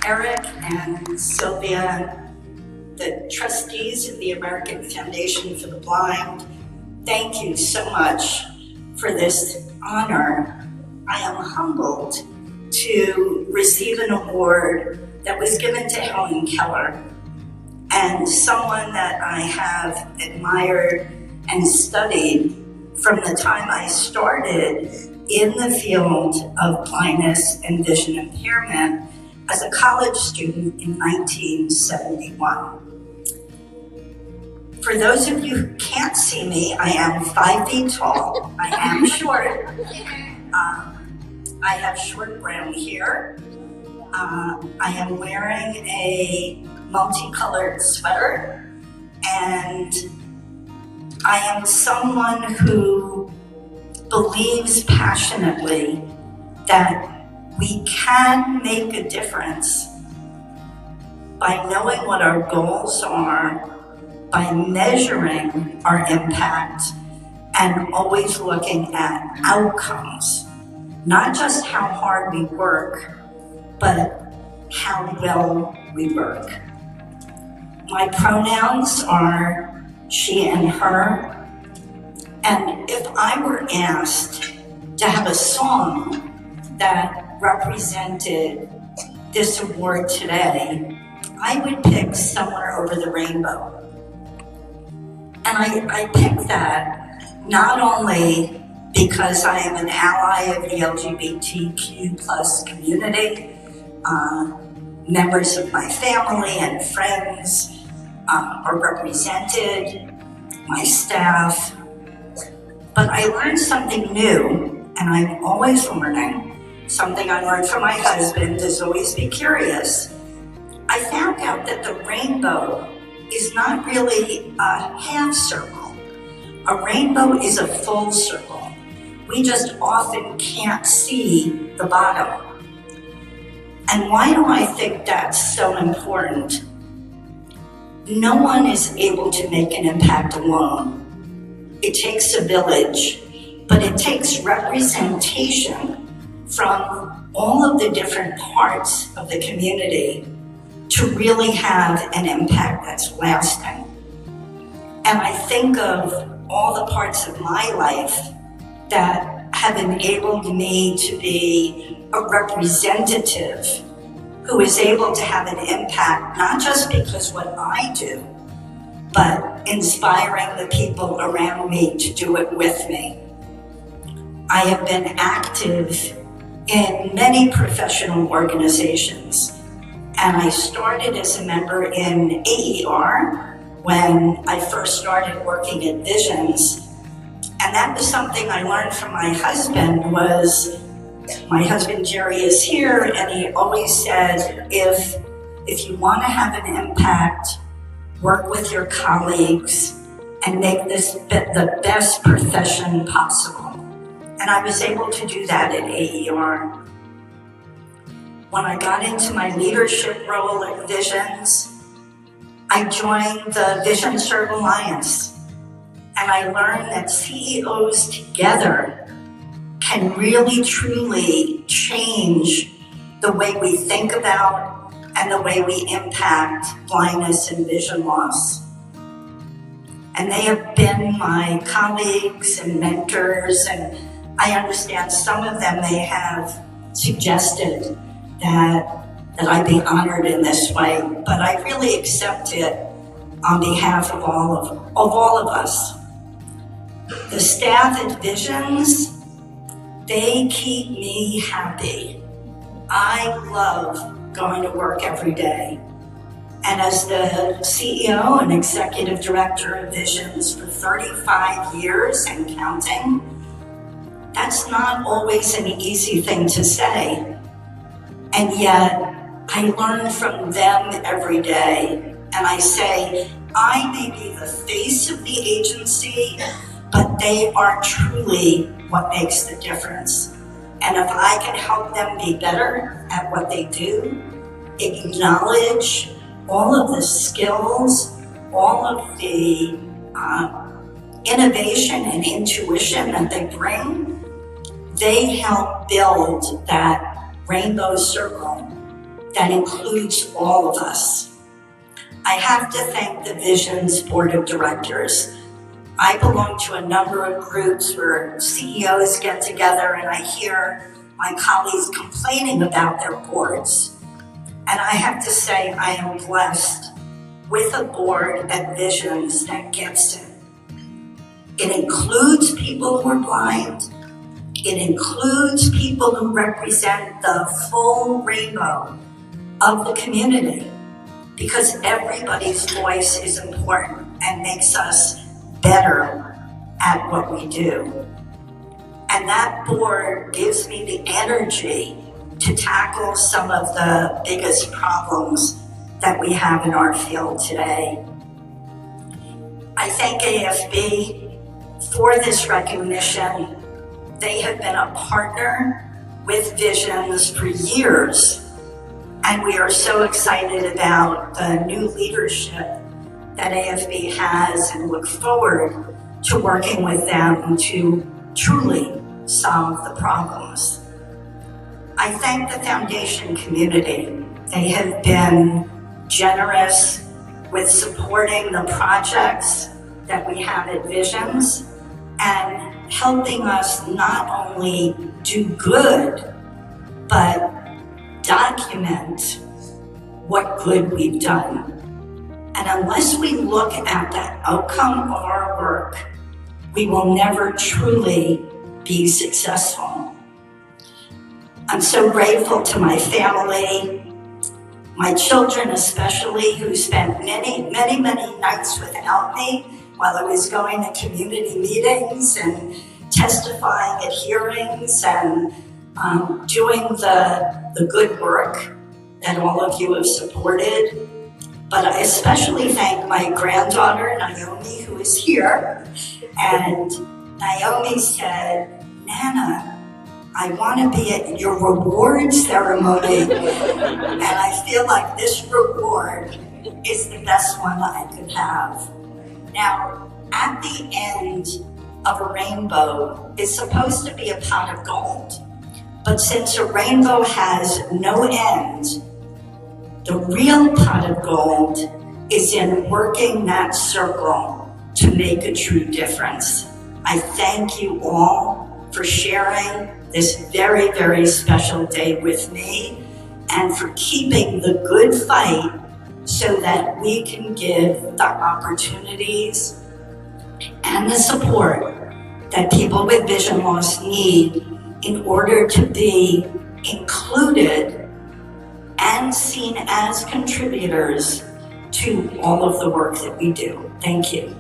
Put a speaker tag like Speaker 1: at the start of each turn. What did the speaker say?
Speaker 1: Eric and Sylvia, the trustees of the American Foundation for the Blind, thank you so much for this honor. I am humbled to receive an award that was given to Helen Keller, and someone that I have admired and studied from the time I started in the field of blindness and vision impairment as a college student in 1971. For those of you who can't see me, I am 5 feet tall. I am short. I have short brown hair. I am wearing a multicolored sweater, and I am someone who believes passionately that we can make a difference by knowing what our goals are, by measuring our impact, and always looking at outcomes. Not just how hard we work, but how well we work. My pronouns are she and her, and if I were asked to have a song that represented this award today, I would pick Somewhere Over the Rainbow. And I picked that not only because I am an ally of the LGBTQ plus community, members of my family and friends are represented, my staff, but I learned something new, and I'm always learning. Something I learned from my husband is always be curious. I found out that the rainbow is not really a half circle. A rainbow is a full circle. We just often can't see the bottom. And why do I think that's so important? No one is able to make an impact alone. It takes a village, but it takes representation from all of the different parts of the community to really have an impact that's lasting. And I think of all the parts of my life that have enabled me to be a representative who is able to have an impact, not just because what I do, but inspiring the people around me to do it with me. I have been active in many professional organizations, and I started as a member in AER when I first started working at Visions. And that was something I learned from my husband. My husband Jerry is here, and he always said, if you want to have an impact, work with your colleagues and make this the best profession possible. And I was able to do that at AER. When I got into my leadership role at Visions, I joined the VISIONSVCB Alliance, and I learned that CEOs together can really truly change the way we think about and the way we impact blindness and vision loss. And they have been my colleagues and mentors, and I understand some of them may have suggested that I be honored in this way, but I really accept it on behalf of all of us. The staff at Visions, they keep me happy. I love going to work every day. And as the CEO and executive director of Visions for 35 years and counting, that's not always an easy thing to say. And yet, I learn from them every day. And I say, I may be the face of the agency, but they are truly what makes the difference. And if I can help them be better at what they do, acknowledge all of the skills, all of the innovation and intuition that they bring, they help build that rainbow circle that includes all of us. I have to thank the Visions Board of Directors. I belong to a number of groups where CEOs get together and I hear my colleagues complaining about their boards. And I have to say I am blessed with a board at Visions that gets it. It includes people who are blind. It includes people who represent the full rainbow of the community, because everybody's voice is important and makes us better at what we do. And that board gives me the energy to tackle some of the biggest problems that we have in our field today. I thank AFB for this recognition. They have been a partner with Visions for years, and we are so excited about the new leadership that AFB has and look forward to working with them to truly solve the problems. I thank the foundation community. They have been generous with supporting the projects that we have at Visions and helping us not only do good, but document what good we've done. And unless we look at that outcome of our work, we will never truly be successful. I'm so grateful to my family, my children especially, who spent many nights without me while I was going to community meetings and testifying at hearings and doing the good work that all of you have supported. But I especially thank my granddaughter, Naomi, who is here. And Naomi said, "Nana, I want to be at your reward ceremony." And I feel like this reward is the best one I could have. Now, at the end of a rainbow is supposed to be a pot of gold. But since a rainbow has no end, the real pot of gold is in working that circle to make a true difference. I thank you all for sharing this very, very special day with me and for keeping the good fight so that we can give the opportunities and the support that people with vision loss need in order to be included and seen as contributors to all of the work that we do. Thank you.